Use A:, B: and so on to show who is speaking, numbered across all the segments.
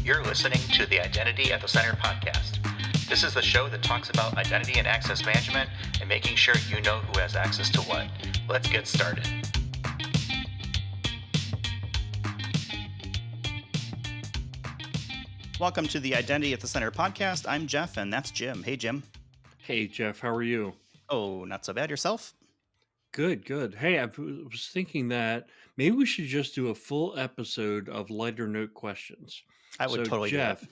A: You're listening to the Identity at the Center podcast. This is the show that talks about identity and access management and making sure you know who has access to what. Let's get started. Welcome to the Identity at the Center podcast. I'm Jeff, and that's Jim. Hey, Jim.
B: Hey, Jeff, how are you?
A: Oh, not so bad. Yourself?
B: Good, good. Hey, was thinking that maybe we should just do a full episode of lighter note questions.
A: I would totally do that.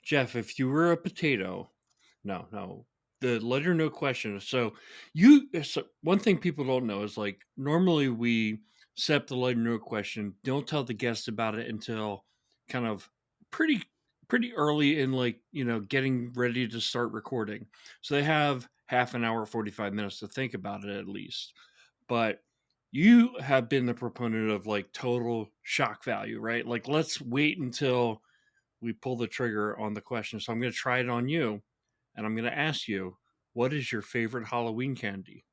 B: Jeff, if you were a potato, no, the lighter note question. So one thing people don't know is like normally we set up the lighter note question, don't tell the guests about it until kind of pretty early in getting ready to start recording. So they have half an hour, 45 minutes to think about it at least. But you have been the proponent of like total shock value, right? Like, let's wait until we pull the trigger on the question. So I'm going to try it on you, and I'm going to ask you, what is your favorite Halloween candy?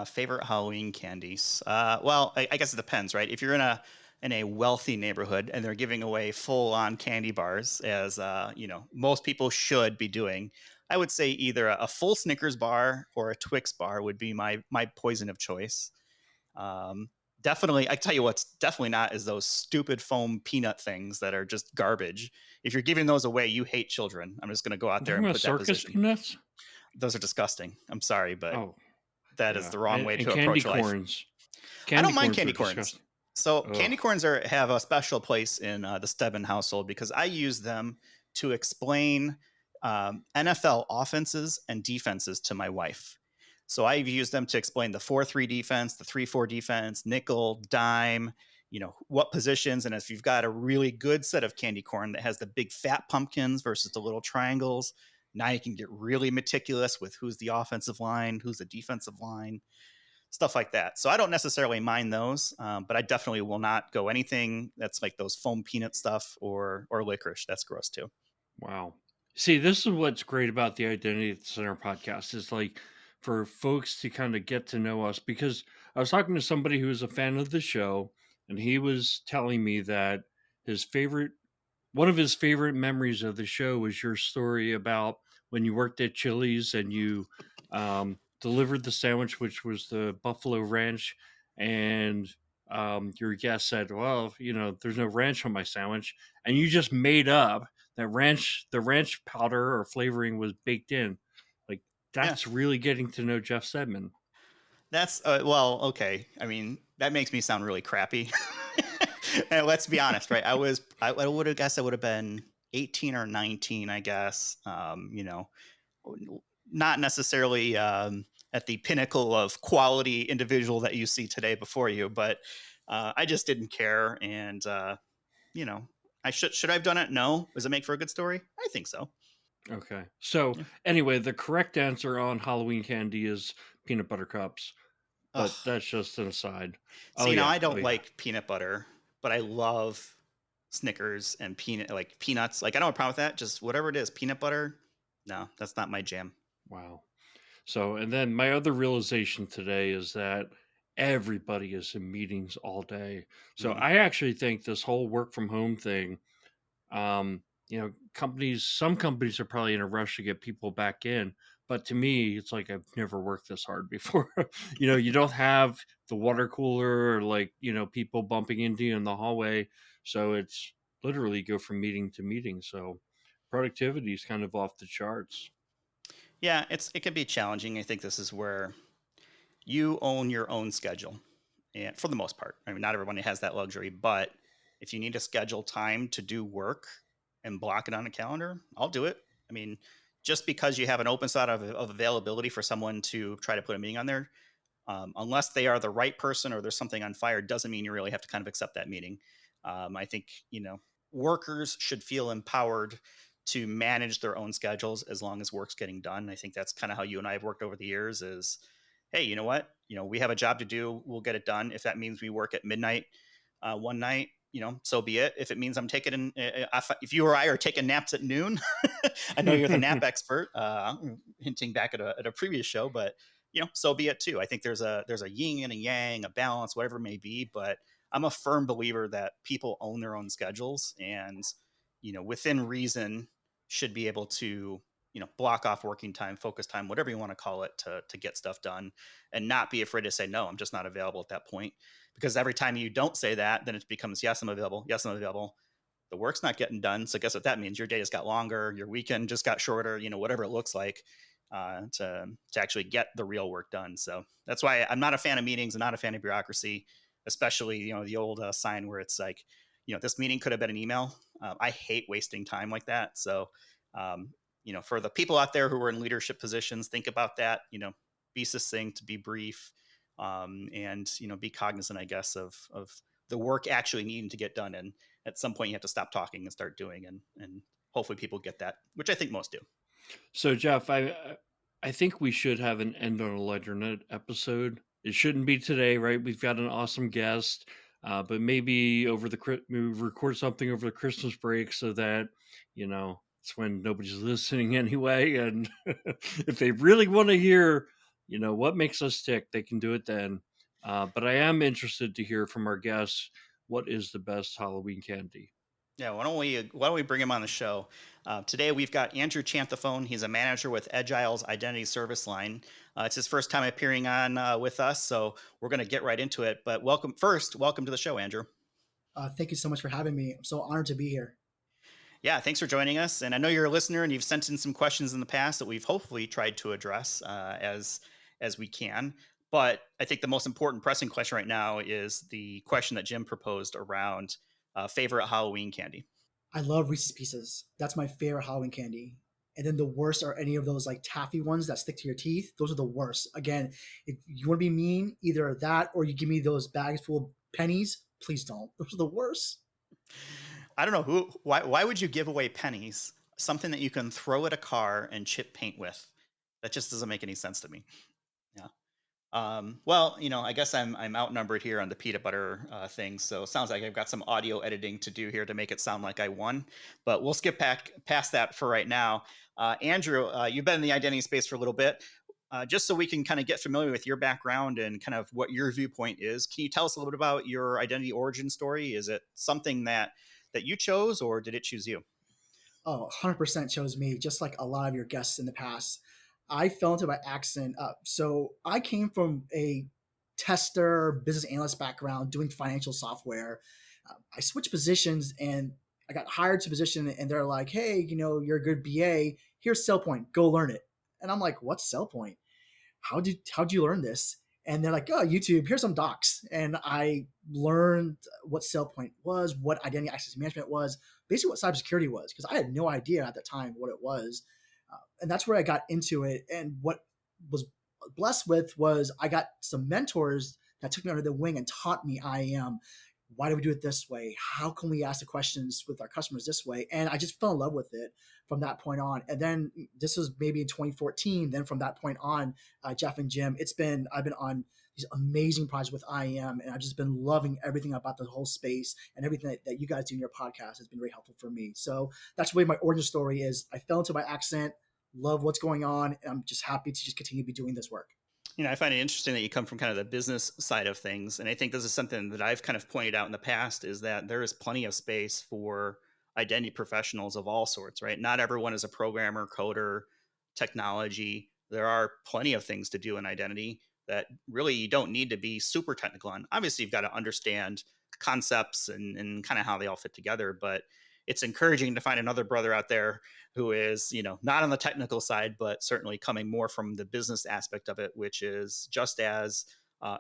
A: Favorite Halloween candies? I guess it depends, right? If you're in a wealthy neighborhood and they're giving away full-on candy bars, as most people should be doing, I would say either a full Snickers bar or a Twix bar would be my poison of choice. Definitely, I tell you what's definitely not is those stupid foam peanut things that are just garbage. If you're giving those away, you hate children. I'm just going to go out there and put that
B: circus
A: position.
B: Peanuts?
A: Those are disgusting. I'm sorry, but that is the wrong
B: and,
A: way
B: and
A: to
B: candy
A: approach life.
B: corns.
A: I don't mind candy corns.
B: Disgusting.
A: So candy corns have a special place in the Stebbin household because I use them to explain NFL offenses and defenses to my wife. So I've used them to explain the 4-3 defense, the 3-4 defense, nickel, dime, what positions. And if you've got a really good set of candy corn that has the big fat pumpkins versus the little triangles, now you can get really meticulous with who's the offensive line, who's the defensive line, stuff like that. So I don't necessarily mind those, but I definitely will not go anything that's like those foam peanut stuff or licorice. That's gross too.
B: Wow. See, this is what's great about the Identity at the Center podcast is like for folks to kind of get to know us, because I was talking to somebody who was a fan of the show, and he was telling me that one of his favorite memories of the show was your story about when you worked at Chili's and you delivered the sandwich, which was the Buffalo Ranch, and your guest said, "Well, there's no ranch on my sandwich," and you just made up that the ranch powder or flavoring was baked in. Like, that's really getting to know Jeff Sedman.
A: That's okay. I mean, that makes me sound really crappy. And let's be honest, right? I would have guessed I would have been 18 or 19, I guess. Not necessarily at the pinnacle of quality individual that you see today before you, but I just didn't care. And, I should I have done it? No. Does it make for a good story? I think so.
B: Okay. So anyway, the correct answer on Halloween candy is peanut butter cups. But that's just an aside.
A: See, now I don't like peanut butter, but I love Snickers and peanuts. Like, I don't have a problem with that. Just whatever it is, peanut butter. No, that's not my jam.
B: Wow. So, and then my other realization today is that everybody is in meetings all day. So I actually think this whole work from home thing, some companies are probably in a rush to get people back in. But to me, it's like I've never worked this hard before. You don't have the water cooler or people bumping into you in the hallway. So it's literally go from meeting to meeting. So productivity is kind of off the charts.
A: Yeah, it can be challenging. I think this is where you own your own schedule. And for the most part, I mean, not everybody has that luxury, but if you need to schedule time to do work and block it on a calendar, I'll do it. I mean, just because you have an open slot of availability for someone to try to put a meeting on there, unless they are the right person or there's something on fire, doesn't mean you really have to kind of accept that meeting. I think, workers should feel empowered to manage their own schedules as long as work's getting done. I think that's kind of how you and I have worked over the years is, hey, you know what? We have a job to do. We'll get it done. If that means we work at midnight one night, so be it. If it means I'm taking if you or I are taking naps at noon, I know you're the nap expert, hinting back at a previous show, but so be it too. I think there's a yin and a yang, a balance, whatever it may be. But I'm a firm believer that people own their own schedules, and within reason, should be able to, block off working time, focus time, whatever you want to call it, to get stuff done, and not be afraid to say no. I'm just not available at that point, because every time you don't say that, then it becomes yes, I'm available. Yes, I'm available. The work's not getting done. So guess what that means? Your day just got longer. Your weekend just got shorter. Whatever it looks like, to actually get the real work done. So that's why I'm not a fan of meetings. I'm not a fan of bureaucracy, especially the old sign where it's like, this meeting could have been an email. I hate wasting time like that. So, for the people out there who are in leadership positions, think about that. Be succinct, be brief, and be cognizant, I guess, of the work actually needing to get done. And at some point, you have to stop talking and start doing. And hopefully, people get that, which I think most do.
B: So, Jeff, I think we should have an end on a lighter note episode. It shouldn't be today, right? We've got an awesome guest, but maybe maybe record something over the Christmas break so that it's when nobody's listening anyway. And if they really want to hear, what makes us tick, they can do it then. But I am interested to hear from our guests what is the best Halloween candy.
A: Yeah, why don't we bring him on the show? Today we've got Andrew Chanthaphone. He's a manager with Edgile's Identity Service Line. It's his first time appearing on with us, so we're going to get right into it. But welcome to the show, Andrew.
C: Thank you so much for having me. I'm so honored to be here.
A: Yeah, thanks for joining us. And I know you're a listener, and you've sent in some questions in the past that we've hopefully tried to address as we can. But I think the most important pressing question right now is the question that Jim proposed around favorite Halloween candy.
C: I love Reese's Pieces. That's my favorite Halloween candy. And then the worst are any of those like taffy ones that stick to your teeth. Those are the worst. Again, if you want to be mean, either that or you give me those bags full of pennies. Please don't. Those are the worst.
A: I don't know why would you give away pennies, something that you can throw at a car and chip paint with? That just doesn't make any sense to me. Yeah. Well, I guess I'm outnumbered here on the peanut butter thing, so it sounds like I've got some audio editing to do here to make it sound like I won. But we'll skip back past that for right now. Andrew, you've been in the identity space for a little bit. Just so we can kind of get familiar with your background and kind of what your viewpoint is, can you tell us a little bit about your identity origin story? Is it something that you chose, or did it choose you?
C: Oh, 100% chose me, just like a lot of your guests in the past. I fell into by accident. So I came from a tester, business analyst background doing financial software. I switched positions and I got hired to a position, and they're like, hey, you're a good BA. Here's SailPoint. Go learn it. And I'm like, what's SailPoint? How'd you learn this? And they're like, oh, YouTube, here's some docs. And I learned what SailPoint was, what identity access management was, basically what cybersecurity was, because I had no idea at the time what it was. And that's where I got into it. And what was blessed with was I got some mentors that took me under the wing and taught me IAM. Why do we do it this way? How can we ask the questions with our customers this way? And I just fell in love with it from that point on. And then this was maybe in 2014. Then from that point on, Jeff and Jim, I've been on these amazing projects with IAM, and I've just been loving everything about the whole space, and everything that you guys do in your podcast has been very helpful for me. So that's really my origin story is I fell into by accident, love what's going on, and I'm just happy to just continue to be doing this work.
A: I find it interesting that you come from kind of the business side of things. And I think this is something that I've kind of pointed out in the past, is that there is plenty of space for identity professionals of all sorts, right? Not everyone is a programmer, coder, technology. There are plenty of things to do in identity that really you don't need to be super technical on. Obviously, you've got to understand concepts and kind of how they all fit together, but it's encouraging to find another brother out there who is, not on the technical side, but certainly coming more from the business aspect of it, which is just as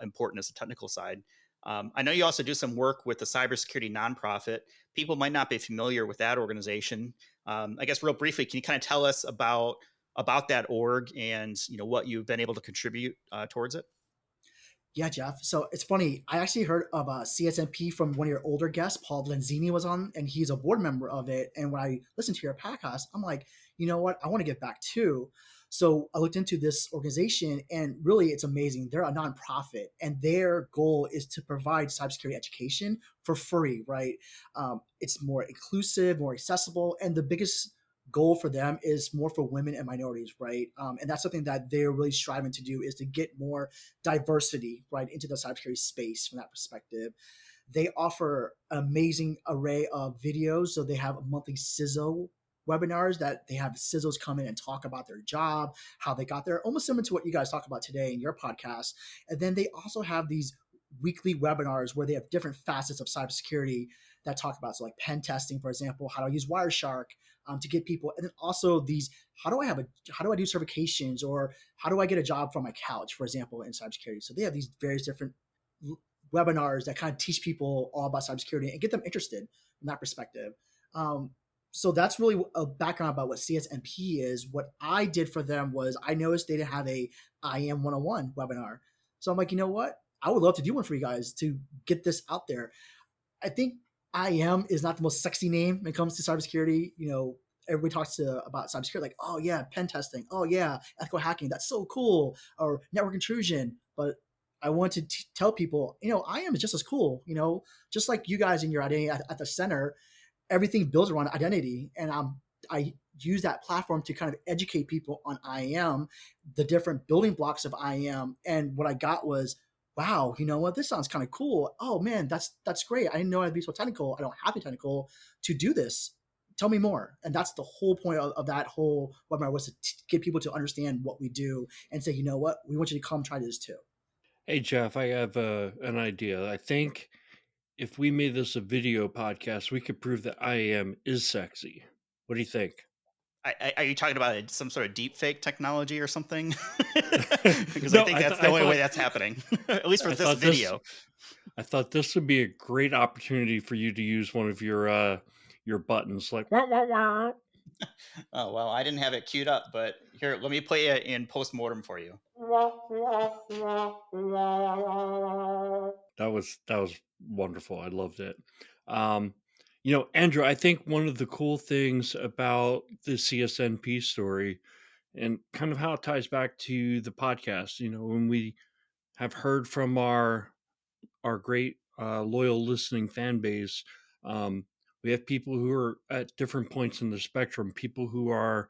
A: important as the technical side. I know you also do some work with the cybersecurity nonprofit. People might not be familiar with that organization. I guess real briefly, can you kind of tell us about that org and what you've been able to contribute towards it?
C: Yeah, Jeff. So it's funny. I actually heard of a CSMP from one of your older guests, Paul Lenzini was on, and he's a board member of it. And when I listened to your podcast, I'm like, you know what? I want to get back too. So I looked into this organization, and really it's amazing. They're a nonprofit, and their goal is to provide cybersecurity education for free, right? It's more inclusive, more accessible, and the biggest goal for them is more for women and minorities, right? And that's something that they're really striving to do, is to get more diversity right into the cybersecurity space from that perspective. They offer an amazing array of videos. So they have monthly sizzle webinars that they have sizzles come in and talk about their job, how they got there, almost similar to what you guys talk about today in your podcast. And then they also have these weekly webinars where they have different facets of cybersecurity that talk about, so like pen testing, for example, how do I use Wireshark to get people, and then also these, how do I do certifications, or how do I get a job from my couch, for example, in cybersecurity. So they have these various different webinars that kind of teach people all about cybersecurity and get them interested from that perspective. Um, so that's really a background about what CSNP is. What I did for them was I noticed they didn't have a IAM 101 webinar. So I'm like, you know what? I would love to do one for you guys to get this out there. I think IAM is not the most sexy name when it comes to cybersecurity. Everybody talks about cybersecurity like, oh yeah, pen testing, oh yeah, ethical hacking, that's so cool, or network intrusion. But I want to tell people, IAM is just as cool. Just like you guys in your identity at the center, everything builds around identity, and I use that platform to kind of educate people on IAM, the different building blocks of IAM, and what I got was, wow, you know what, this sounds kind of cool. Oh man, that's great. I didn't know I'd be so technical. I don't have to be technical to do this. Tell me more. And that's the whole point of that whole webinar, was to get people to understand what we do and say, you know what, we want you to come try this too.
B: Hey Jeff, I have an idea. I think if we made this a video podcast, we could prove that IAM is sexy. What do you think?
A: Are you talking about some sort of deep fake technology or something? Because I
B: No,
A: think that's the only way that's happening, at least for
B: I
A: this
B: thought this
A: video.
B: I thought this would be a great opportunity for you to use one of your buttons, like wah, wah, wah.
A: Oh, well, I didn't have it queued up, but here, let me play it in post-mortem for you.
B: That was wonderful. I loved it. Um, Andrew, I think one of the cool things about the CSNP story and kind of how it ties back to the podcast, when we have heard from our great loyal listening fan base. Um, we have people who are at different points in the spectrum, people who are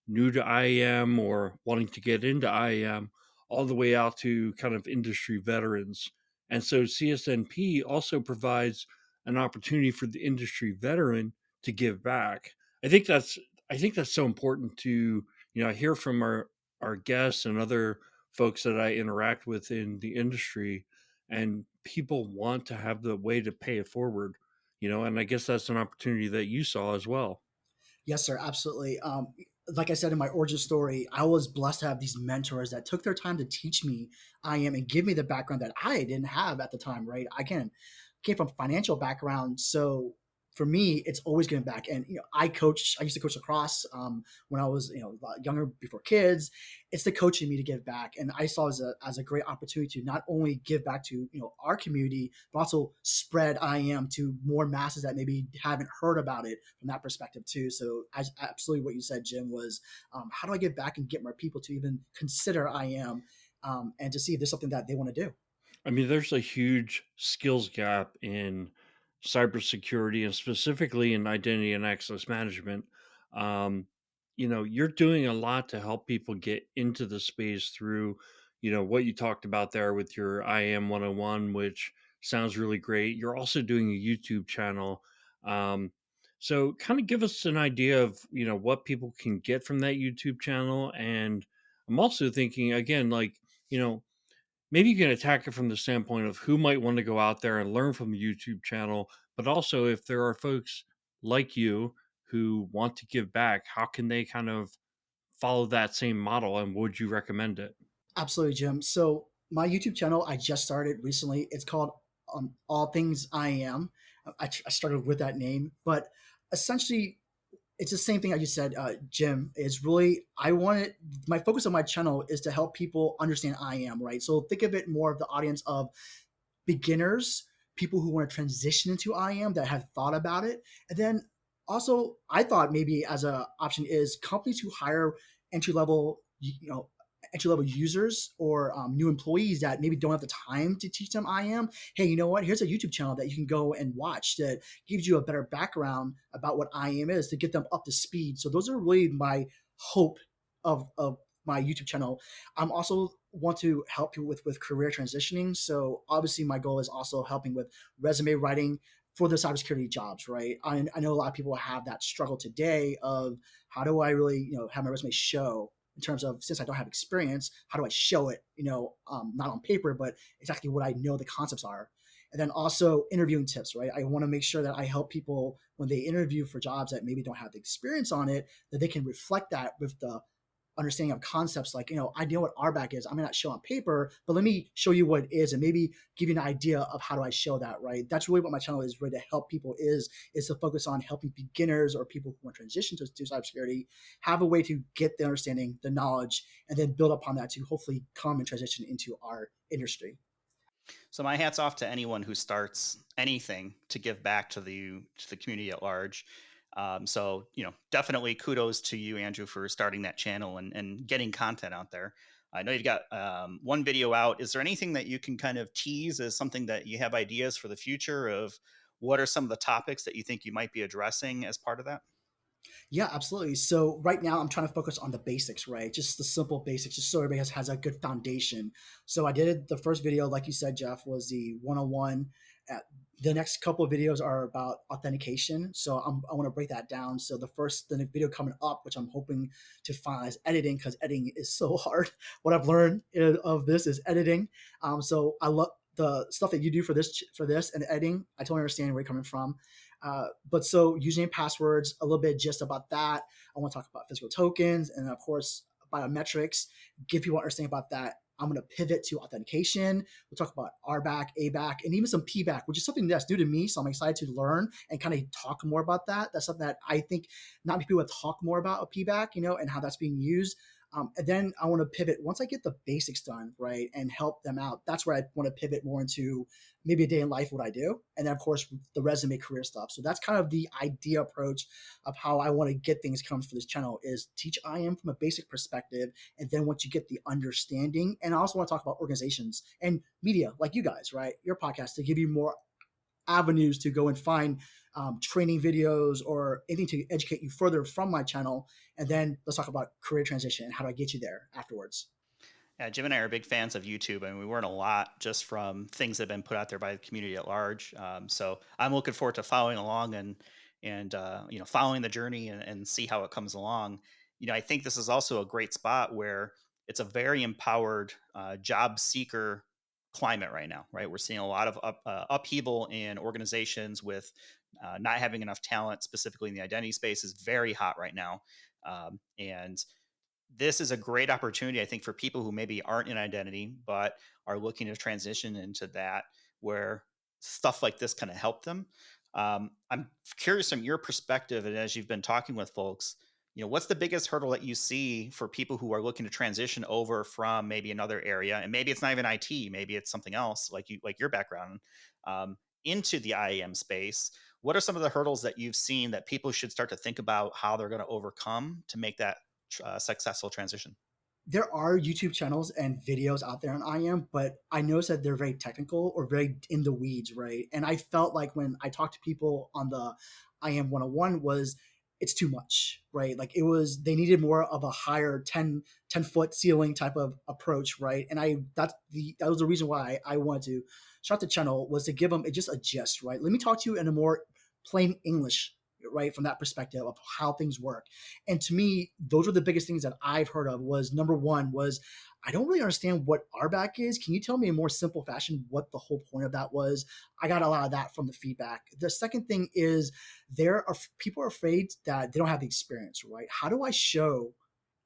B: new to IAM or wanting to get into IAM, all the way out to kind of industry veterans. And so CSNP also provides an opportunity for the industry veteran to give back. I think that's I think that's so important to, I hear from our guests and other folks that I interact with in the industry, and people want to have the way to pay it forward, and I guess that's an opportunity that you saw as well.
C: Yes, sir, absolutely. Like I said in my origin story, I was blessed to have these mentors that took their time to teach me IAM and give me the background that I didn't have at the time. Right? I came from financial background, so for me, it's always giving back. And I coach. I used to coach lacrosse when I was a lot younger, before kids. It's the coaching me to give back, and I saw as a great opportunity to not only give back to our community, but also spread IAM to more masses that maybe haven't heard about it from that perspective too. So absolutely what you said, Jim, was how do I give back and get more people to even consider IAM and to see if there's something that they want to do.
B: I mean, there's a huge skills gap in cybersecurity and specifically in identity and access management. Um, you're doing a lot to help people get into the space through, what you talked about there with your IAM 101, which sounds really great. You're also doing a YouTube channel. Um, so kind of give us an idea of, what people can get from that YouTube channel. And I'm also thinking again, like, you know, maybe you can attack it from the standpoint of who might want to go out there and learn from the YouTube channel, but also if there are folks like you who want to give back, how can they kind of follow that same model, and would you recommend it?
C: Absolutely, Jim. So my YouTube channel, I just started recently. It's called All Things I Am. I started with that name, but essentially, it's the same thing I just said, Jim. Is really I wanted my focus on my channel is to help people understand I am, right. So think of it more of the audience of beginners, people who want to transition into IAM that have thought about it. And then also, I thought maybe as a option is companies who hire entry level, entry level users or new employees that maybe don't have the time to teach them IAM. Hey, you know what? Here's a YouTube channel that you can go and watch that gives you a better background about what IAM is to get them up to speed. So those are really my hope of my YouTube channel. I'm also want to help people with career transitioning. So obviously my goal is also helping with resume writing for the cybersecurity jobs, right? I know a lot of people have that struggle today of how do I really, have my resume show in terms of, since I don't have experience, how do I show it, not on paper, but exactly what I know the concepts are. And then also interviewing tips, right? I want to make sure that I help people when they interview for jobs that maybe don't have the experience on it, that they can reflect that with the understanding of concepts like, I know what RBAC is. I may not show on paper, but let me show you what it is and maybe give you an idea of how do I show that, right? That's really what my channel is really to help people is to focus on helping beginners or people who want to transition to cybersecurity have a way to get the understanding, the knowledge, and then build upon that to hopefully come and transition into our industry.
A: So my hat's off to anyone who starts anything to give back to the community at large. So definitely kudos to you, Andrew, for starting that channel and getting content out there. I know you've got one video out. Is there anything that you can kind of tease as something that you have ideas for the future of? What are some of the topics that you think you might be addressing as part of that?
C: Yeah, absolutely. So right now I'm trying to focus on the basics, right? Just the simple basics, just so everybody has a good foundation. So I did the first video, like you said, Jeff, was the 101. The next couple of videos are about authentication. So I want to break that down. So the video coming up, which I'm hoping to finalize editing because editing is so hard. What I've learned of this is editing. So I love the stuff that you do for this and editing. I totally understand where you're coming from. But so using passwords, a little bit just about that. I want to talk about physical tokens and of course biometrics, give people understanding about that. I'm going to pivot to authentication. We'll talk about RBAC, ABAC, and even some PBAC, which is something that's new to me. So I'm excited to learn and kind of talk more about that. That's something that I think not many people would talk more about a PBAC, and how that's being used. And then I want to pivot once I get the basics done, right, and help them out. That's where I want to pivot more into maybe a day in life, what I do, and then of course the resume career stuff. So that's kind of the idea approach of how I want to get things comes for this channel is teach IAM from a basic perspective, and then once you get the understanding, and I also want to talk about organizations and media like you guys, right, your podcast to give you more avenues to go and find training videos or anything to educate you further from my channel. And then let's talk about career transition and how do I get you there afterwards.
A: Yeah, Jim and I are big fans of YouTube, and we learn a lot just from things that have been put out there by the community at large. So I'm looking forward to following along and following the journey and see how it comes along. I think this is also a great spot where it's a very empowered job seeker climate right now. Right, we're seeing a lot of upheaval in organizations with not having enough talent, specifically in the identity space, is very hot right now, and this is a great opportunity, I think, for people who maybe aren't in identity but are looking to transition into that, where stuff like this kind of help them. I'm curious from your perspective, and as you've been talking with folks, what's the biggest hurdle that you see for people who are looking to transition over from maybe another area, and maybe it's not even IT, maybe it's something else, like your background, um, into the IAM space. What are some of the hurdles that you've seen that people should start to think about how they're going to overcome to make that successful transition?
C: There are YouTube channels and videos out there on IAM, but I noticed that they're very technical or very in the weeds, right? And I felt like when I talked to people on the IAM 101 was it's too much, right? Like they needed more of a higher 10 foot ceiling type of approach, right? And that was the reason why I wanted to start the channel was to give them just a gist, right? Let me talk to you in a more plain English, right, from that perspective of how things work. And to me, those are the biggest things that I've heard of. Was number one was I don't really understand what RBAC is. Can you tell me in more simple fashion what the whole point of that was? I got a lot of that from the feedback. The second thing is people are afraid that they don't have the experience, right? How do I show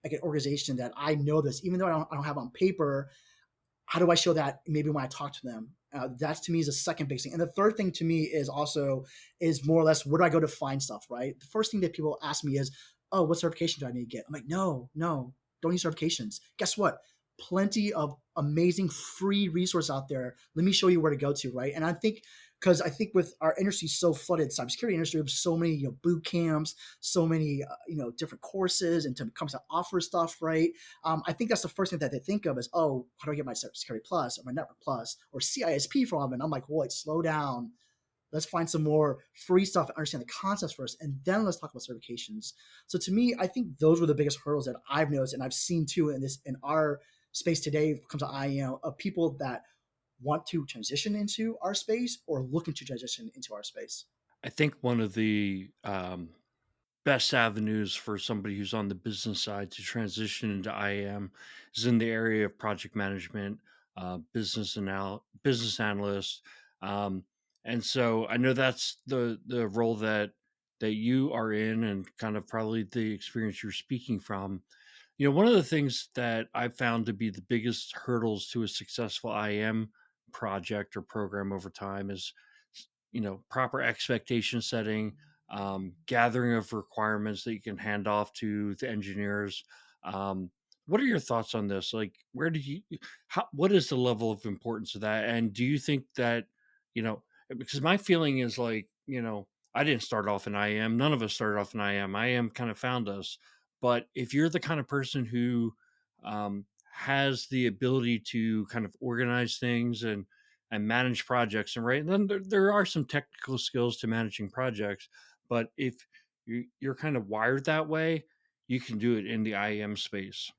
C: like an organization that I know this, even though I don't have it on paper? How do I show that maybe when I talk to them? That to me is the second big thing. And the third thing to me is more or less where do I go to find stuff, right? The first thing that people ask me is, oh, what certification do I need to get? I'm like, no, don't need certifications. Guess what? Plenty of amazing free resource out there. Let me show you where to go to, right? And I think with our industry so flooded, cybersecurity industry, with so many boot camps, so many different courses, and to comes to offer stuff, right? I think that's the first thing that they think of is, oh, how do I get my Cybersecurity Plus or my Network Plus or CISP from? And I'm like, wait, slow down. Let's find some more free stuff and understand the concepts first, and then let's talk about certifications. So to me, I think those were the biggest hurdles that I've noticed and I've seen too in our space today when it comes to IAM of people that want to transition into our space or looking to transition into our space.
B: I think one of the best avenues for somebody who's on the business side to transition into IAM is in the area of project management, business analyst, um, and so I know that's the role that you are in, and kind of probably the experience you're speaking from. One of the things that I've found to be the biggest hurdles to a successful IM project or program over time is, proper expectation setting, gathering of requirements that you can hand off to the engineers. Um, what are your thoughts on this? Like, what is the level of importance of that? And do you think that, because my feeling is like, I didn't start off in IM. None of us started off in IM. IM kind of found us, but if you're the kind of person who has the ability to kind of organize things and manage projects, and right, and then there are some technical skills to managing projects, but if you're kind of wired that way, you can do it in the IAM space.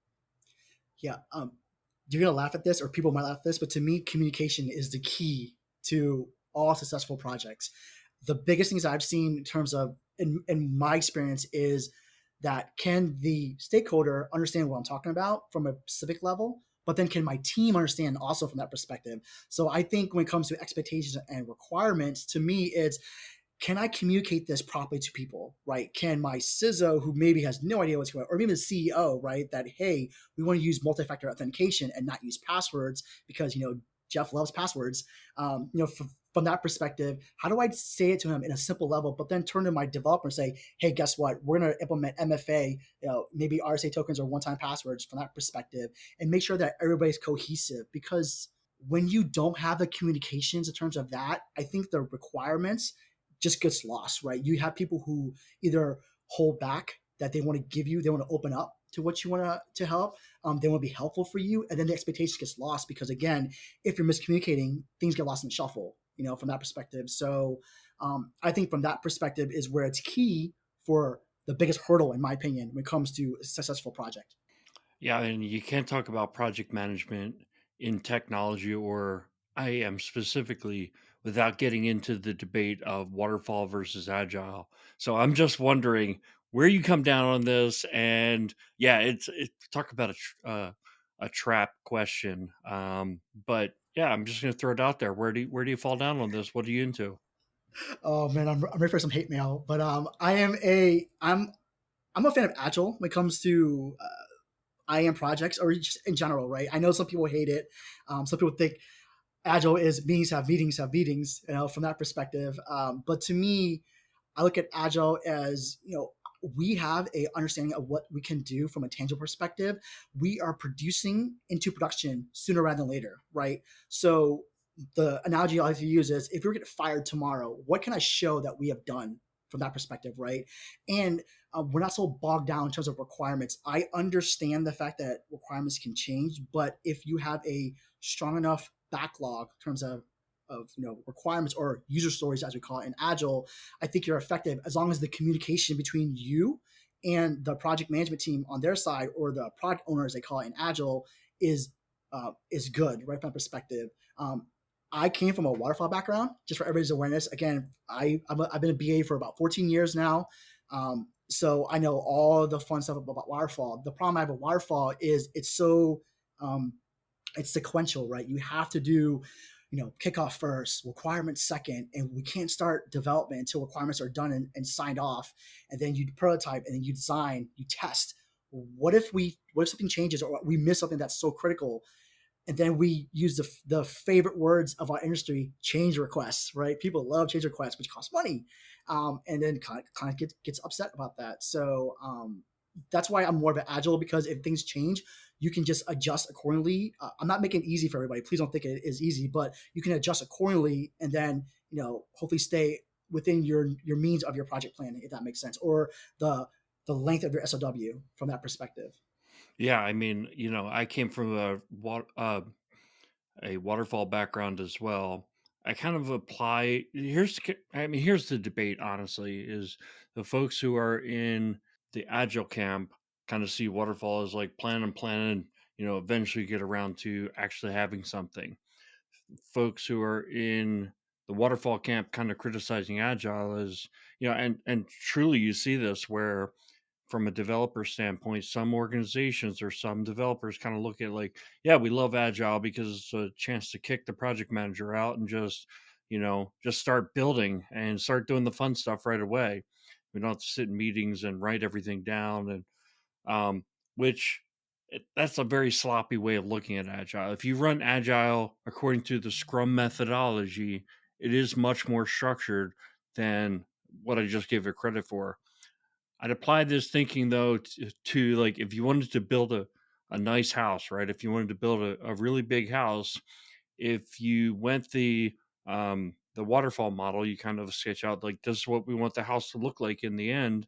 C: Yeah, you're gonna laugh at this, or people might laugh at this, but to me, communication is the key to all successful projects. The biggest things I've seen in terms of in my experience is that can the stakeholder understand what I'm talking about from a specific level, but then can my team understand also from that perspective? So I think when it comes to expectations and requirements, to me, it's can I communicate this properly to people, right? Can my CISO, who maybe has no idea what's going on, or maybe the CEO, right, that, hey, we want to use multi-factor authentication and not use passwords because, Jeff loves passwords. From that perspective, how do I say it to him in a simple level, but then turn to my developer and say, hey, guess what? We're going to implement MFA, maybe RSA tokens or one-time passwords from that perspective, and make sure that everybody's cohesive. Because when you don't have the communications in terms of that, I think the requirements just gets lost, right? You have people who either hold back that they want to give you, they want to open up to what you want to help, they want to be helpful for you, and then the expectation gets lost because again, if you're miscommunicating, things get lost in the shuffle, from that perspective. So I think from that perspective is where it's key for the biggest hurdle, in my opinion, when it comes to a successful project.
B: Yeah, and you can't talk about project management in technology or IAM specifically without getting into the debate of waterfall versus agile. So I'm just wondering where you come down on this. And yeah, it talk about a trap question. But yeah, I'm just going to throw it out there. Where do you fall down on this? What are you into?
C: Oh man, I'm ready for some hate mail, but I'm a fan of agile when it comes to IAM projects or just in general, right? I know some people hate it. Some people think agile is meetings have meetings have meetings, from that perspective. But to me, I look at agile as, we have a understanding of what we can do from a tangible perspective. We are producing into production sooner rather than later, right? So the analogy I like to use is if you're getting fired tomorrow, what can I show that we have done from that perspective, right? And we're not so bogged down in terms of requirements. I understand the fact that requirements can change, but if you have a strong enough backlog in terms of requirements or user stories as we call it in agile, I think you're effective as long as the communication between you and the project management team on their side or the product owner as they call it in agile is good, right, from that perspective. I came from a waterfall background, just for everybody's awareness. Again, I've been a BA for about 14 years now. So I know all the fun stuff about waterfall. The problem I have with waterfall is um, it's sequential, right? You have to do, kickoff first, requirements second, and we can't start development until requirements are done and signed off. And then you prototype, and then you design, you test. What if something changes or we miss something that's so critical? And then we use the favorite words of our industry, change requests, right? People love change requests, which cost money, and then kind of gets upset about that. So that's why I'm more of an agile, because if things change, you can just adjust accordingly. I'm not making it easy for everybody. Please don't think it is easy, but you can adjust accordingly, and then hopefully stay within your means of your project plan, if that makes sense, or the length of your SOW from that perspective.
B: Yeah, I mean, I came from a waterfall background as well. I kind of apply here's the debate honestly is the folks who are in the agile camp kind of see waterfall as like plan and plan and eventually get around to actually having something. Folks who are in the waterfall camp kind of criticizing agile is, and truly you see this where from a developer standpoint, some organizations or some developers kind of look at like, yeah, we love agile because it's a chance to kick the project manager out and just start building and start doing the fun stuff right away. We don't have to sit in meetings and write everything down, and which that's a very sloppy way of looking at agile. If you run agile according to the Scrum methodology, it is much more structured than what I just gave it credit for. I'd apply this thinking though to like if you wanted to build a nice house, right? If you wanted to build a really big house, if you went the waterfall model, you kind of sketch out like this is what we want the house to look like in the end.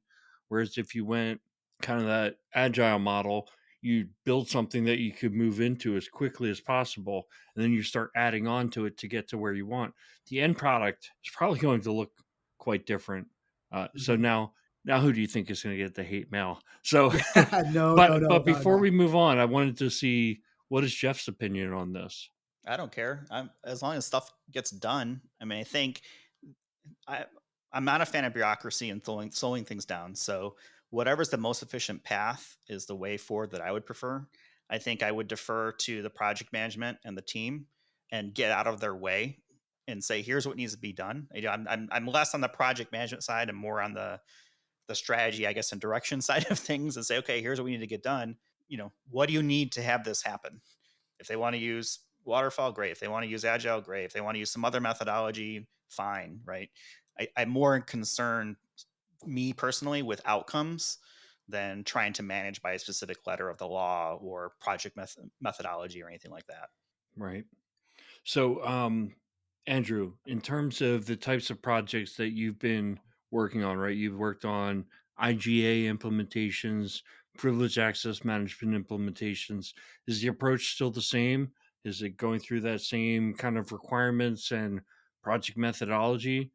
B: Whereas if you went kind of that agile model, you build something that you could move into as quickly as possible, and then you start adding on to it to get to where you want. The end product is probably going to look quite different. So
C: Mhm.
B: now who do you think is going to get the hate mail? So,
C: Yeah, no, no,
B: but
C: no, no,
B: before
C: no.
B: we move on, I wanted to see what is Jeff's opinion on this.
A: I don't care. As long as stuff gets done. I mean, I think I I'm not a fan of bureaucracy and slowing things down. So whatever's the most efficient path is the way forward that I would prefer. I think I would defer to the project management and the team and get out of their way and say, here's what needs to be done. I'm less on the project management side and more on the strategy, I guess, and direction side of things, and say, okay, here's what we need to get done. What do you need to have this happen? If they want to use waterfall, great. If they want to use agile, great. If they want to use some other methodology, fine, right? I'm more concerned, me personally, with outcomes than trying to manage by a specific letter of the law or project methodology or anything like that.
B: Right. So, Andrew, in terms of the types of projects that you've been working on, right? You've worked on IGA implementations, privileged access management implementations. Is the approach still the same? Is it going through that same kind of requirements and project methodology?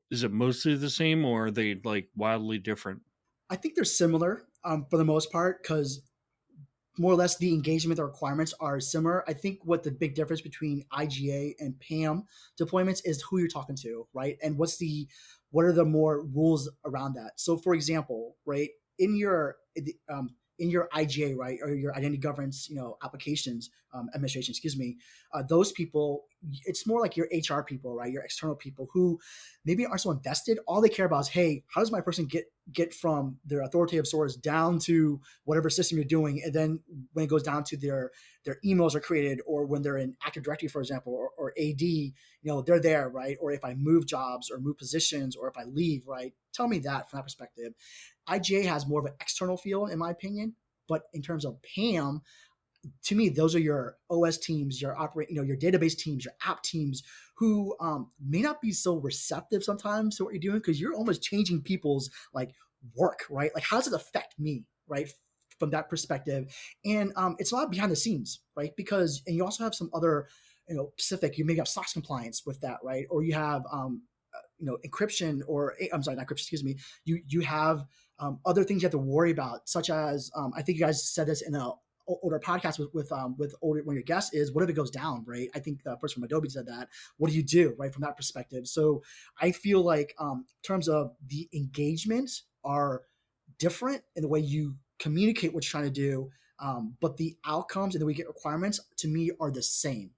B: Is it mostly the same or are they like wildly different?
C: I think they're similar for the most part because more or less the engagement, the requirements are similar. I think what the big difference between IGA and PAM deployments is who you're talking to, right? And what are the more rules around that? So, for example, right in your in your IGA, right, or your identity governance, applications administration, excuse me, those people, it's more like your HR people, right, your external people who maybe aren't so invested. All they care about is, hey, how does my person get from their authoritative source down to whatever system you're doing, and then when it goes down to their emails are created, or when they're in Active Directory, for example, or AD, they're there, right? Or if I move jobs or move positions, or if I leave, right? Tell me that from that perspective. IGA has more of an external feel, in my opinion, but in terms of PAM, to me, those are your OS teams, your database teams, your app teams, who may not be so receptive sometimes to what you're doing because you're almost changing people's like work, right? Like, how does it affect me, right? From that perspective, and it's a lot behind the scenes, right? Because and you also have some other, specific. You may have SOX compliance with that, right? Or you have encryption, or I'm sorry, not encryption, excuse me. You have other things you have to worry about, such as I think you guys said this in a older podcast with older one of your guests, is what if it goes down, right? I think the person from Adobe said that. What do you do, right, from that perspective? So I feel like in terms of the engagement are different in the way you communicate what you're trying to do, but the outcomes and the way you get requirements to me are the same.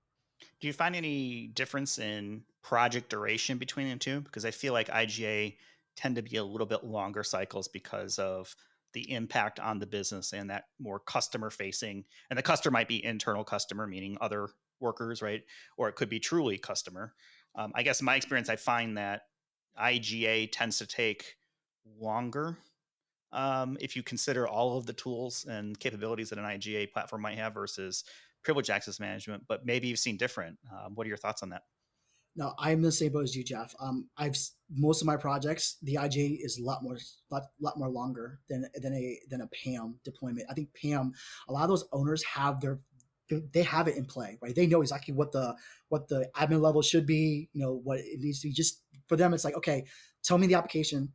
A: Do you find any difference in project duration between the two? Because I feel like IGA tend to be a little bit longer cycles because of the impact on the business and that more customer facing. And the customer might be internal customer, meaning other workers, right? Or it could be truly customer. I guess in my experience, I find that IGA tends to take longer, if you consider all of the tools and capabilities that an IGA platform might have versus privileged access management. But maybe you've seen different. What are your thoughts on that?
C: No, I'm the same boat as you, Jeff. Most of my projects, the IGA is lot more longer than a PAM deployment. I think PAM, a lot of those owners have they have it in play, right? They know exactly what the admin level should be, what it needs to be. Just for them, it's like, okay, tell me the application,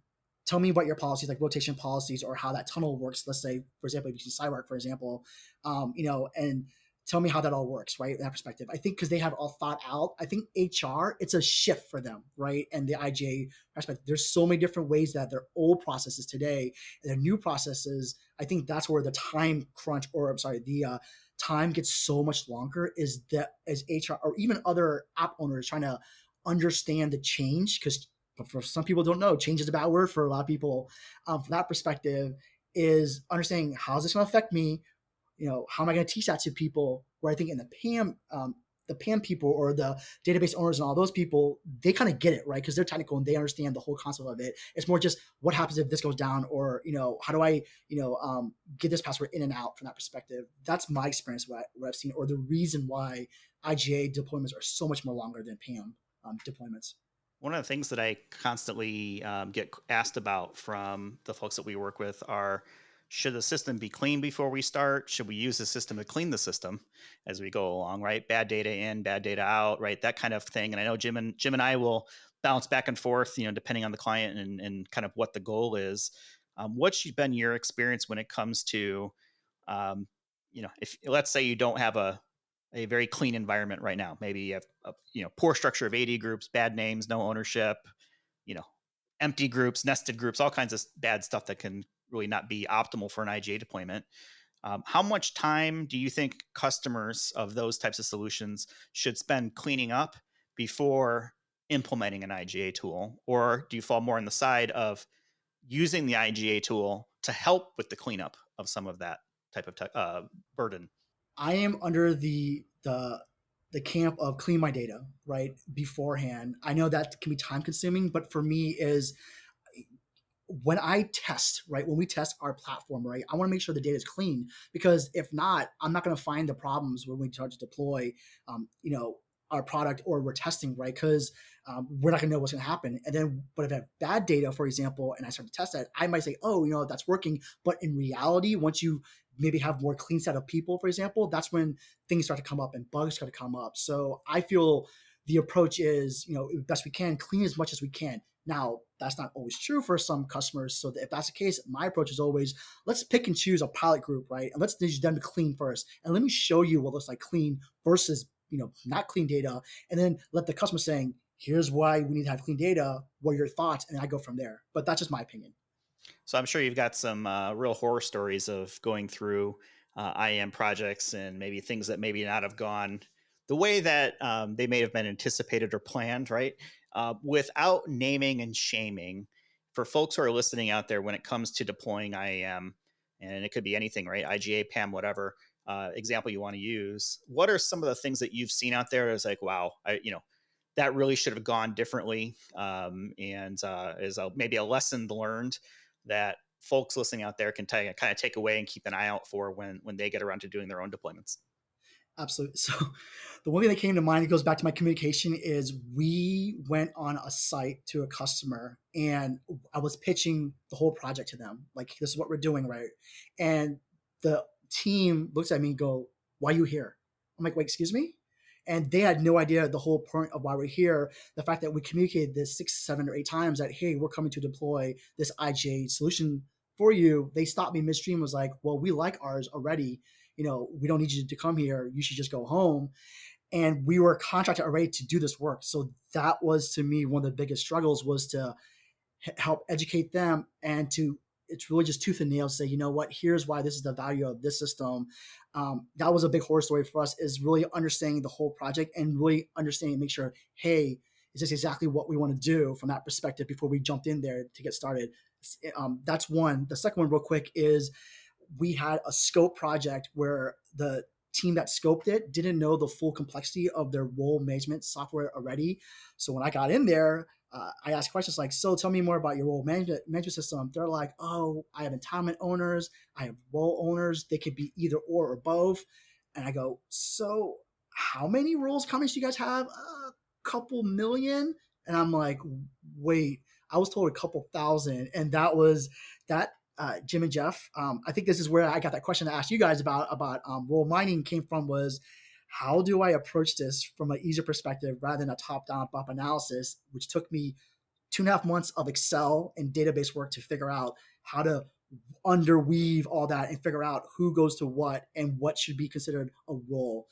C: tell me about your policies, like rotation policies, or how that tunnel works. Let's say, for example, if you use Cyberark, for example, and tell me how that all works, right? In that perspective, I think because they have all thought out. I think HR, it's a shift for them, right? And the IGA perspective, there's so many different ways that their old processes today and their new processes. I think that's where the time crunch, or I'm sorry, the time gets so much longer. Is that as HR or even other app owners trying to understand the change, because for some people don't know, change is a bad word for a lot of people. From that perspective, is understanding how is this going to affect me, how am I going to teach that to people? Where I think in the PAM people or the database owners and all those people, they kind of get it, right? Because they're technical and they understand the whole concept of it. It's more just what happens if this goes down, or how do I get this password in and out from that perspective. That's my experience, what I've seen, or the reason why IGA deployments are so much more longer than PAM deployments.
A: One of the things that I constantly get asked about from the folks that we work with are, should the system be clean before we start? Should we use the system to clean the system as we go along, right? Bad data in, bad data out, right? That kind of thing. And I know Jim and I will bounce back and forth, depending on the client and kind of what the goal is. What's been your experience when it comes to, um, if let's say you don't have a very clean environment right now. Maybe you have a poor structure of AD groups, bad names, no ownership, you know, empty groups, nested groups, all kinds of bad stuff that can really not be optimal for an IGA deployment. How much time do you think customers of those types of solutions should spend cleaning up before implementing an IGA tool? Or do you fall more on the side of using the IGA tool to help with the cleanup of some of that type of burden?
C: I am under the camp of clean my data right beforehand. I know that can be time consuming, but for me is when I test, right, when we test our platform, right, I want to make sure the data is clean, because if not, I'm not going to find the problems when we start to deploy, our product, or we're testing, right? Because we're not going to know what's going to happen. And then, but if I have bad data, for example, and I start to test that, I might say, oh, that's working. But in reality, once you maybe have more clean set of people, for example, that's when things start to come up and bugs start to come up. So I feel the approach is, best we can, clean as much as we can. Now, that's not always true for some customers. So if that's the case, my approach is always, let's pick and choose a pilot group, right? And let's need them to clean first. And let me show you what looks like clean versus, not clean data. And then let the customer saying, here's why we need to have clean data. What are your thoughts? And I go from there. But that's just my opinion.
A: So I'm sure you've got some real horror stories of going through IAM projects and maybe things that maybe not have gone the way that they may have been anticipated or planned, right? Without naming and shaming, for folks who are listening out there, when it comes to deploying IAM, and it could be anything, right? IGA, PAM, whatever example you want to use. What are some of the things that you've seen out there as like, wow, that really should have gone differently, and is maybe a lesson learned that folks listening out there can kind of take away and keep an eye out for when they get around to doing their own deployments?
C: Absolutely. So the one thing that came to mind, it goes back to my communication, is we went on a site to a customer and I was pitching the whole project to them. Like, this is what we're doing, right? And the team looks at me and go, why are you here? I'm like, wait, excuse me? And they had no idea the whole point of why we're here. The fact that we communicated this 6, 7, or 8 times that, hey, we're coming to deploy this IGA solution for you. They stopped me midstream, was like, well, we like ours already. We don't need you to come here. You should just go home. And we were contracted already to do this work. So that was, to me, one of the biggest struggles, was to help educate them, and it's really just tooth and nail, say, you know what, here's why this is the value of this system. That was a big horror story for us, is really understanding the whole project and really understanding, make sure, hey, is this exactly what we want to do from that perspective before we jumped in there to get started. That's one. The second one, real quick, is we had a scope project where the team that scoped it didn't know the full complexity of their role management software already. So when I got in there, I asked questions like, so tell me more about your role management system. They're like, oh, I have entitlement owners, I have role owners. They could be either or both. And I go, so how many roles comments do you guys have? A couple million. And I'm like, wait, I was told a couple thousand. And that was that. Jim and Jeff, I think this is where I got that question to ask you guys about role mining came from, was how do I approach this from an user perspective rather than a top-down analysis, which took me 2.5 months of Excel and database work to figure out how to underweave all that and figure out who goes to what and what should be considered a role.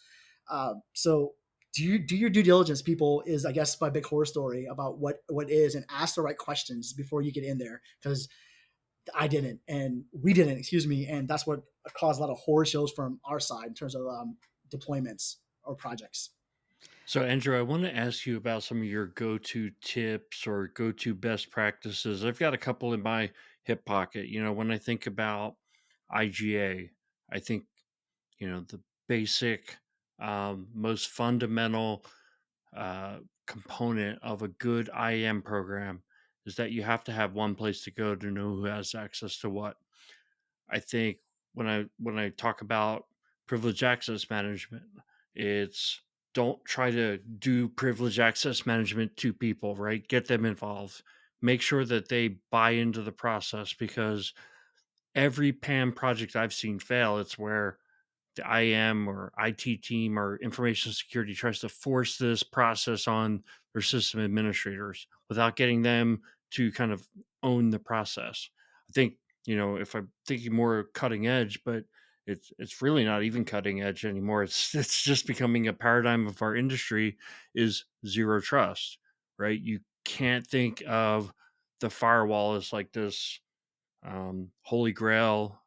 C: So do your due diligence, people, is I guess my big horror story about what is, and ask the right questions before you get in there, because I didn't, and we didn't, excuse me, and that's what caused a lot of horror shows from our side in terms of deployments or projects.
B: So, Andrew, I want to ask you about some of your go to tips or go to best practices. I've got a couple in my hip pocket. When I think about IGA, I think, the basic, most fundamental component of a good IAM program is that you have to have one place to go to know who has access to what. I think when I talk about privilege access management, it's don't try to do privilege access management to people, right? Get them involved. Make sure that they buy into the process, because every PAM project I've seen fail, it's where the IAM or IT team or information security tries to force this process on their system administrators without getting them to kind of own the process. I think, if I'm thinking more cutting edge, but it's really not even cutting edge anymore. It's just becoming a paradigm of our industry, is zero trust, right? You can't think of the firewall as like this holy grail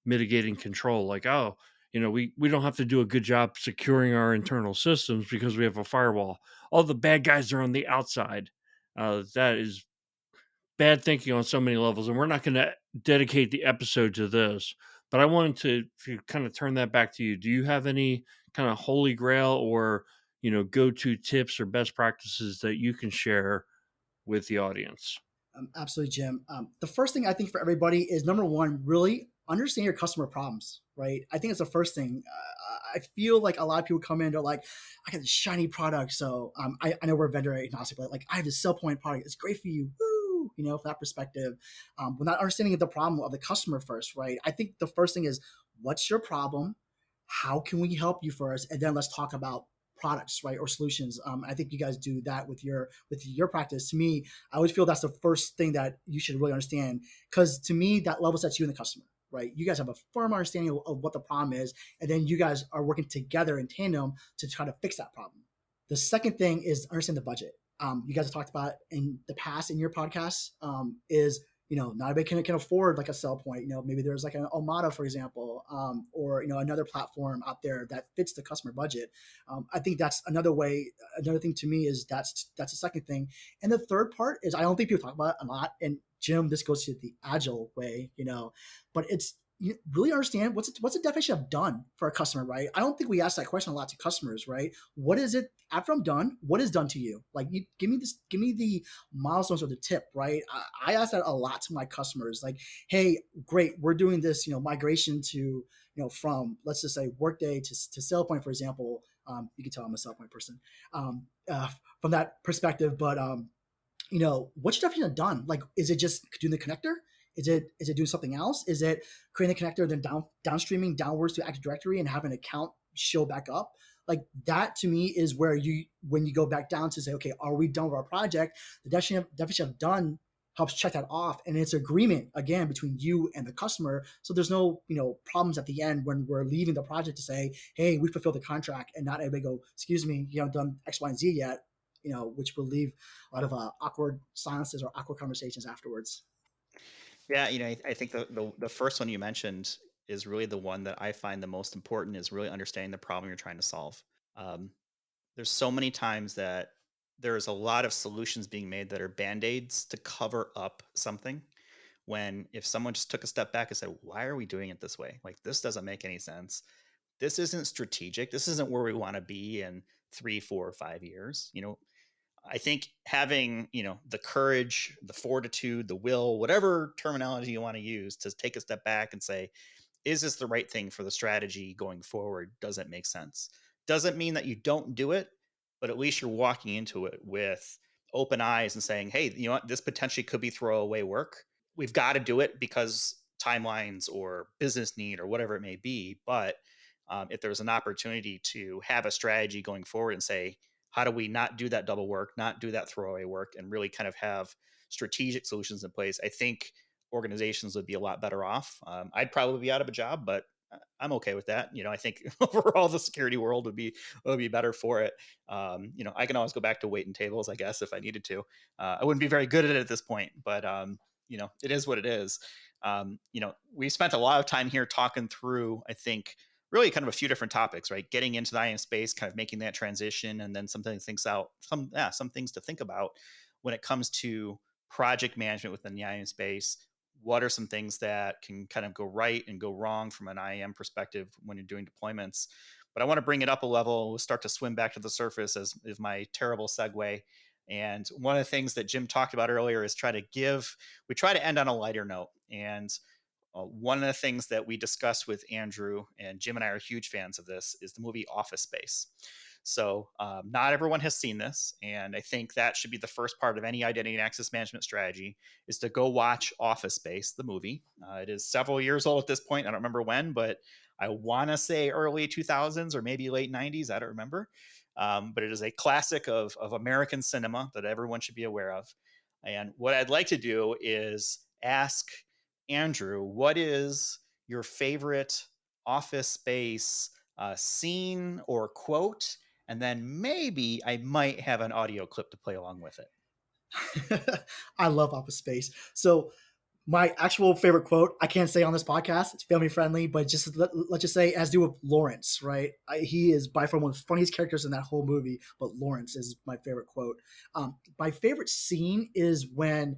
B: mitigating control, like, oh, we don't have to do a good job securing our internal systems because we have a firewall. All the bad guys are on the outside. That is bad thinking on so many levels, and we're not going to dedicate the episode to this, but I wanted to kind of turn that back to you. Do you have any kind of holy grail or go-to tips or best practices that you can share with the audience?
C: Absolutely, Jim. The first thing I think for everybody is, number one, really understand your customer problems, right? I think it's the first thing. I feel like a lot of people come in, they're like, I got this shiny product. So I know we're vendor agnostic, but like, I have this sell point product. It's great for you. Woo! From that perspective, we're not understanding the problem of the customer first, right? I think the first thing is, what's your problem? How can we help you first? And then let's talk about products, right, or solutions. I think you guys do that with your practice. To me, I would feel that's the first thing that you should really understand, because to me, that level sets you and the customer, right? You guys have a firm understanding of what the problem is, and then you guys are working together in tandem to try to fix that problem. The second thing is understand the budget. You guys have talked about in the past in your podcast, is not everybody can afford like a sell point. Maybe there's like an Omada, for example, or another platform out there that fits the customer budget. I think that's another way. Another thing to me is that's the second thing. And the third part is, I don't think people talk about it a lot. And Jim, this goes to the agile way, but it's, you really understand what's the definition of done for a customer, right? I don't think we ask that question a lot to customers, right? What is it after I'm done? What is done to you? Like, you give me the milestones or the tip, right? I ask that a lot to my customers. Like, hey, great, we're doing this, migration to, from, let's just say, Workday to SailPoint, for example. You can tell I'm a SailPoint person, um, uh, from that perspective. But what's your definition of done? Like, is it just doing the connector? Is it doing something else? Is it creating a connector, then downstreaming downwards to Active Directory and have an account show back up? Like, that to me is where when you go back down to say, okay, are we done with our project? The definition of done helps check that off, and it's agreement again between you and the customer. So there's no problems at the end when we're leaving the project to say, hey, we fulfilled the contract, and not everybody go, excuse me, you haven't done X, Y, and Z yet. Which will leave a lot of awkward silences or awkward conversations afterwards.
A: Yeah, I think the first one you mentioned is really the one that I find the most important, is really understanding the problem you're trying to solve. Um, there's so many times that there's a lot of solutions being made that are band-aids to cover up something, when if someone just took a step back and said, why are we doing it this way? Like, this doesn't make any sense. This isn't strategic. This isn't where we want to be in 3, 4, 5 years. I think having, the courage, the fortitude, the will, whatever terminology you want to use, to take a step back and say, is this the right thing for the strategy going forward? Does it make sense? Doesn't mean that you don't do it, but at least you're walking into it with open eyes and saying, hey, you know what? This potentially could be throwaway work. We've got to do it because timelines or business need or whatever it may be. But if there's an opportunity to have a strategy going forward and say, how do we not do that double work, not do that throwaway work, and really kind of have strategic solutions in place, I think organizations would be a lot better off. I'd probably be out of a job, but I'm okay with that. I think overall the security world would be better for it. I can always go back to waiting tables, I guess, if I needed to. I wouldn't be very good at it at this point, but it is what it is. We spent a lot of time here talking through, I think, really kind of a few different topics, right? Getting into the IAM space, kind of making that transition, and then some things to think about when it comes to project management within the IAM space. What are some things that can kind of go right and go wrong from an IAM perspective when you're doing deployments? But I want to bring it up a level. We'll start to swim back to the surface as is my terrible segue. And one of the things that Jim talked about earlier is we try to end on a lighter note. And one of the things that we discussed with Andrew, and Jim and I are huge fans of this, is the movie Office Space. So not everyone has seen this, and I think that should be the first part of any identity and access management strategy, is to go watch Office Space, the movie. It is several years old at this point. I don't remember when, but I want to say early 2000s or maybe late 90s. I don't remember. But it is a classic of American cinema that everyone should be aware of. And what I'd like to do is ask Andrew, what is your favorite Office Space scene or quote? And then maybe I might have an audio clip to play along with it.
C: I love Office Space. So my actual favorite quote, I can't say on this podcast. It's family friendly, but just let's just say, as do with Lawrence, right? He is by far one of the funniest characters in that whole movie. But Lawrence is my favorite quote. My favorite scene is when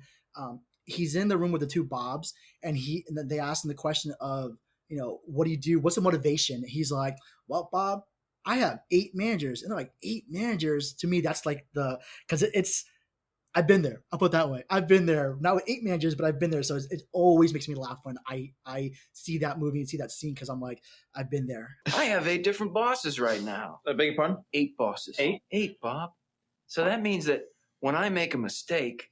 C: he's in the room with the two Bobs, and then they ask him the question of, what do you do? What's the motivation? He's like, well, Bob, I have 8 managers, and they're like, 8 managers. To me, that's like because it's. I've been there. I'll put it that way. I've been there, not with 8 managers, but I've been there. So it always makes me laugh when I see that movie and see that scene, because I'm like, I've been there.
D: I have 8 different bosses right now.
E: I beg your pardon?
D: 8 bosses.
E: 8?
D: 8, Bob. So that means that when I make a mistake,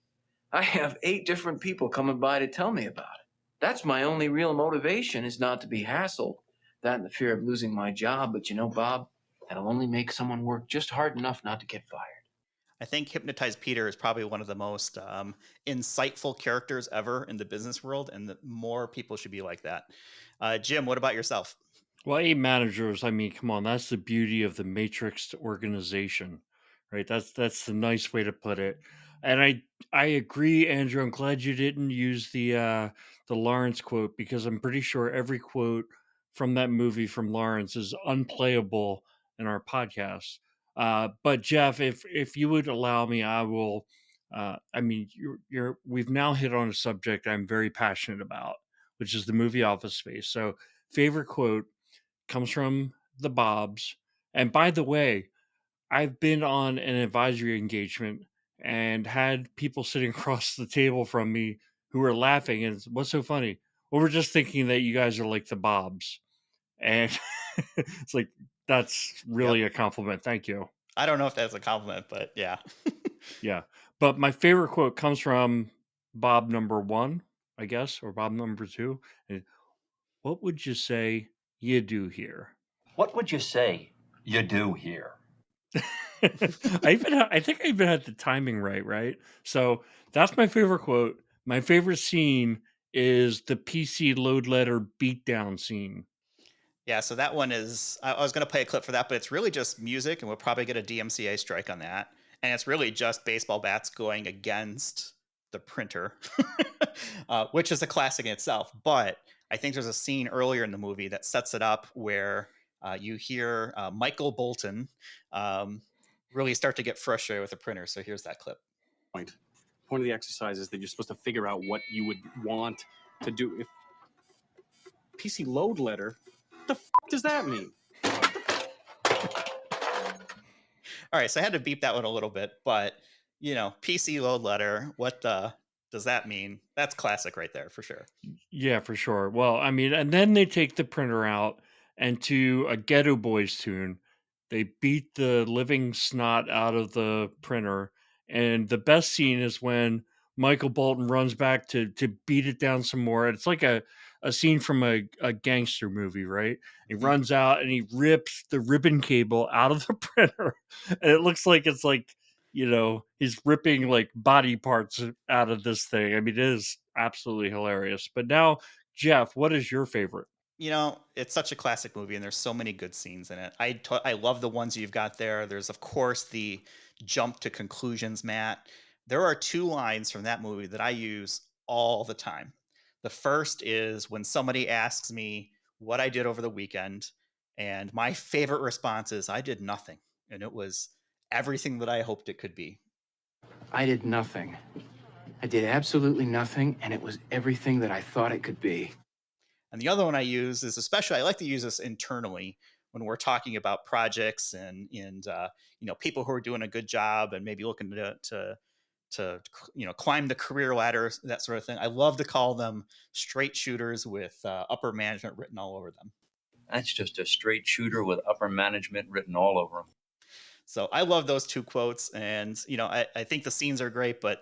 D: I have 8 different people coming by to tell me about it. That's my only real motivation, is not to be hassled. That and the fear of losing my job. But Bob, that'll only make someone work just hard enough not to get fired.
A: I think Hypnotized Peter is probably one of the most insightful characters ever in the business world, and that more people should be like that. Jim, what about yourself?
B: Well, 8 managers, I mean, come on, that's the beauty of the matrix organization, right? That's the nice way to put it. And I agree, Andrew. I'm glad you didn't use the Lawrence quote, because I'm pretty sure every quote from that movie from Lawrence is unplayable in our podcast. But Jeff, if you would allow me, I will. I mean, we've now hit on a subject I'm very passionate about, which is the movie Office Space. So, favorite quote comes from the Bobs. And by the way, I've been on an advisory engagement and had people sitting across the table from me who were laughing. And what's so funny? Well, we're just thinking that you guys are like the Bobs. And it's like, that's really a compliment. Thank you.
A: I don't know if that's a compliment, but yeah.
B: Yeah. But my favorite quote comes from Bob number 1, I guess, or Bob number 2. What would you say you do here?
E: What would you say you do here?
B: I think I even had the timing right? So that's my favorite quote. My favorite scene is the PC load letter beatdown scene.
A: Yeah, so that one is, I was going to play a clip for that, but it's really just music, and we'll probably get a DMCA strike on that. And it's really just baseball bats going against the printer, which is a classic in itself. But I think there's a scene earlier in the movie that sets it up where you hear Michael Bolton really start to get frustrated with the printer. So here's that clip.
F: Point of the exercise is that you're supposed to figure out what you would want to do. If PC load letter, what the does that mean?
A: All right, so I had to beep that one a little bit, but PC load letter, what does that mean? That's classic right there for sure.
B: Yeah, for sure. Well, I mean, and then they take the printer out, and to a Ghetto Boys tune, they beat the living snot out of the printer. And the best scene is when Michael Bolton runs back to beat it down some more. It's like a a scene from a gangster movie, right? He runs out and he rips the ribbon cable out of the printer, and it looks like it's like, he's ripping like body parts out of this thing. I mean, it is absolutely hilarious. But now, Jeff, what is your favorite?
A: It's such a classic movie, and there's so many good scenes in it. I love the ones you've got there. There's of course the jump to conclusions, Matt. There are two lines from that movie that I use all the time. The first is when somebody asks me what I did over the weekend, and my favorite response is, "I did nothing," and it was everything that I hoped it could be.
D: I did nothing. I did absolutely nothing, and it was everything that I thought it could be.
A: And the other one I use is, especially I like to use this internally when we're talking about projects and people who are doing a good job and maybe looking to climb the career ladder, that sort of thing. I love to call them straight shooters with upper management written all over them.
E: That's just a straight shooter with upper management written all over him.
A: So I love those two quotes, and I think the scenes are great, but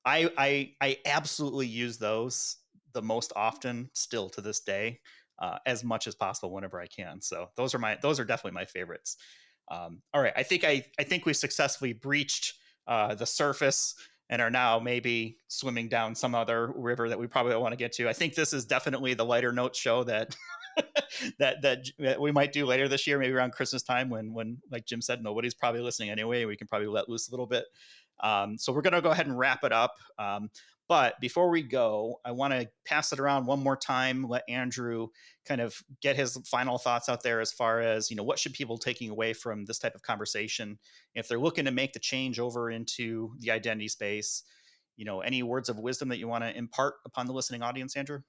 A: I absolutely use those the most often still to this day, as much as possible whenever I can. So those are definitely my favorites. All right, I think we successfully breached the surface and are now maybe swimming down some other river that we probably don't want to get to. I think this is definitely the lighter note show that that we might do later this year, maybe around Christmas time, when like Jim said, nobody's probably listening anyway. We can probably let loose a little bit. So we're going to go ahead and wrap it up. But before we go, I want to pass it around one more time. Let Andrew kind of get his final thoughts out there as far as what should people taking away from this type of conversation if they're looking to make the change over into the identity space. Any words of wisdom that you want to impart upon the listening audience, Andrew?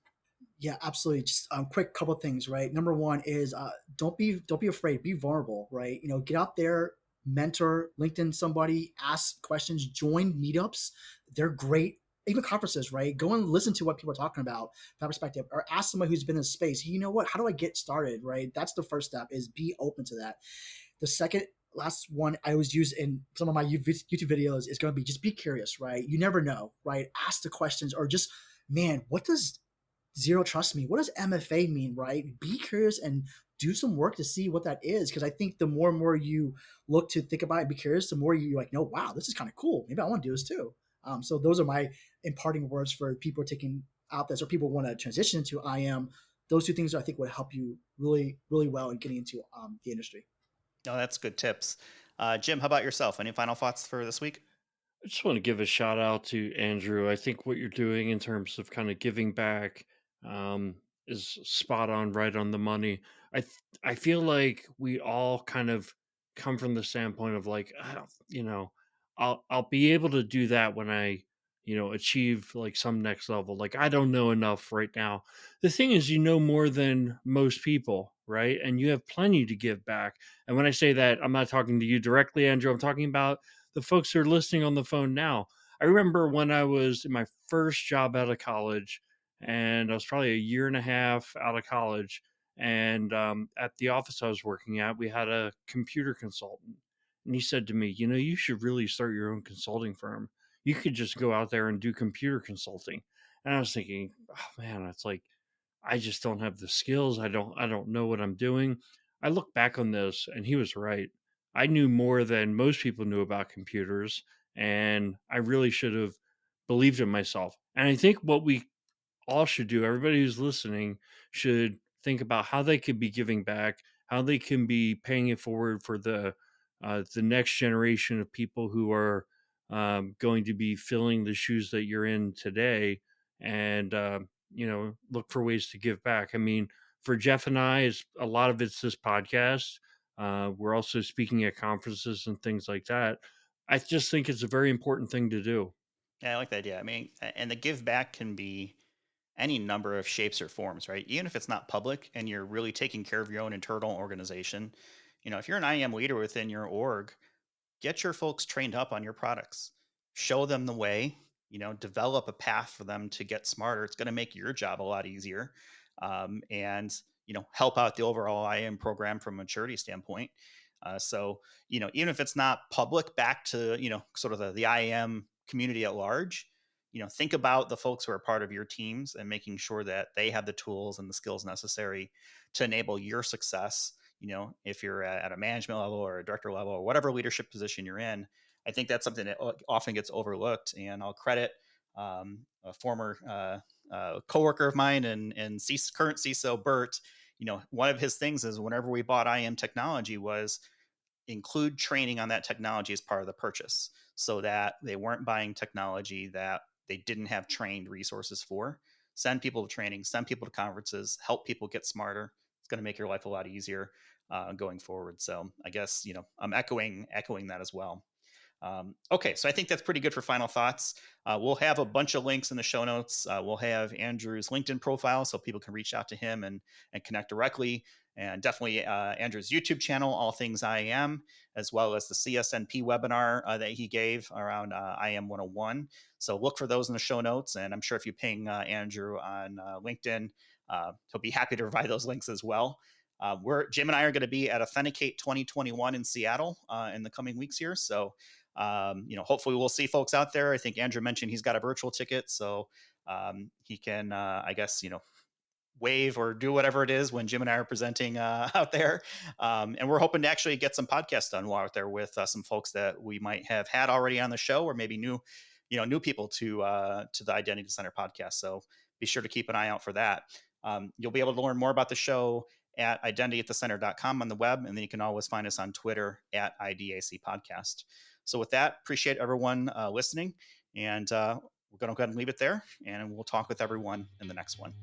C: Yeah, absolutely. Just quick couple things, right? Number one is don't be afraid, be vulnerable, right? Get out there, mentor, LinkedIn somebody, ask questions, join meetups. They're great. Even conferences, right? Go and listen to what people are talking about, that perspective, or ask somebody who's been in the space. You know what? How do I get started? Right? That's the first step. Is be open to that. The second last one I always use in some of my YouTube videos is going to be just be curious, right? You never know, right? Ask the questions, or just, man, what does zero trust mean? What does MFA mean, right? Be curious and do some work to see what that is. Because I think the more and more you look to think about it and be curious, the more you like, no, wow, this is kind of cool. Maybe I want to do this too. So those are my imparting words for people taking out this, or people want to transition to IAM. Those two things I think would help you really, really well in getting into the industry.
A: No, that's good tips. Jim, how about yourself? Any final thoughts for this week?
B: I just want to give a shout out to Andrew. I think what you're doing in terms of kind of giving back um, is spot on, right on the money. I feel like we all kind of come from the standpoint of like, I'll be able to do that when I achieve like some next level. Like I don't know enough right now. The thing is, you know more than most people, right? And you have plenty to give back. And when I say that, I'm not talking to you directly, Andrew. I'm talking about the folks who are listening on the phone now. I remember when I was in my first job out of college, and I was probably a year and a half out of college. And at the office I was working at, we had a computer consultant. And he said to me, you should really start your own consulting firm. You could just go out there and do computer consulting. And I was thinking, oh man, it's like, I just don't have the skills. I don't know what I'm doing. I look back on this and he was right. I knew more than most people knew about computers, and I really should have believed in myself. And I think what we all should do, everybody who's listening should think about how they could be giving back, how they can be paying it forward for the next generation of people who are going to be filling the shoes that you're in today, and look for ways to give back. I mean, for Jeff and I, is a lot of it's this podcast. We're also speaking at conferences and things like that. I just think it's a very important thing to do.
A: Yeah, I like the idea. I mean, and the give back can be any number of shapes or forms, right? Even if it's not public and you're really taking care of your own internal organization, if you're an IAM leader within your org, get your folks trained up on your products, show them the way, develop a path for them to get smarter. It's going to make your job a lot easier, and help out the overall IAM program from a maturity standpoint. So even if it's not public, back to sort of the IAM community at large, think about the folks who are part of your teams and making sure that they have the tools and the skills necessary to enable your success. If you're at a management level or a director level or whatever leadership position you're in, I think that's something that often gets overlooked. And I'll credit a former coworker of mine and current CISO, Bert. One of his things is whenever we bought IAM technology was include training on that technology as part of the purchase, so that they weren't buying technology that they didn't have trained resources for. Send people to training, send people to conferences, help people get smarter. It's going to make your life a lot easier going forward. So I guess, I'm echoing that as well. Okay, so I think that's pretty good for final thoughts. We'll have a bunch of links in the show notes. We'll have Andrew's LinkedIn profile so people can reach out to him and connect directly. And definitely Andrew's YouTube channel, All Things IAM, as well as the CSNP webinar that he gave around IAM 101. So look for those in the show notes. And I'm sure if you ping Andrew on LinkedIn, he'll be happy to provide those links as well. Jim and I are going to be at Authenticate 2021 in Seattle in the coming weeks here. So hopefully we'll see folks out there. I think Andrew mentioned he's got a virtual ticket, so he can, I guess, wave or do whatever it is when Jim and I are presenting out there. And we're hoping to actually get some podcasts done while out there with some folks that we might have had already on the show, or maybe new people to the Identity Center podcast. So be sure to keep an eye out for that. You'll be able to learn more about the show at identityatthecenter.com on the web, and then you can always find us on Twitter at IDAC Podcast. So with that, appreciate everyone listening, and we're going to go ahead and leave it there, and we'll talk with everyone in the next one.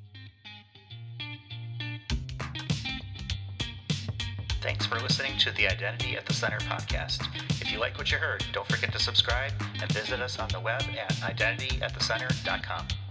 A: Thanks for listening to the Identity at the Center podcast. If you like what you heard, don't forget to subscribe and visit us on the web at identityatthecenter.com.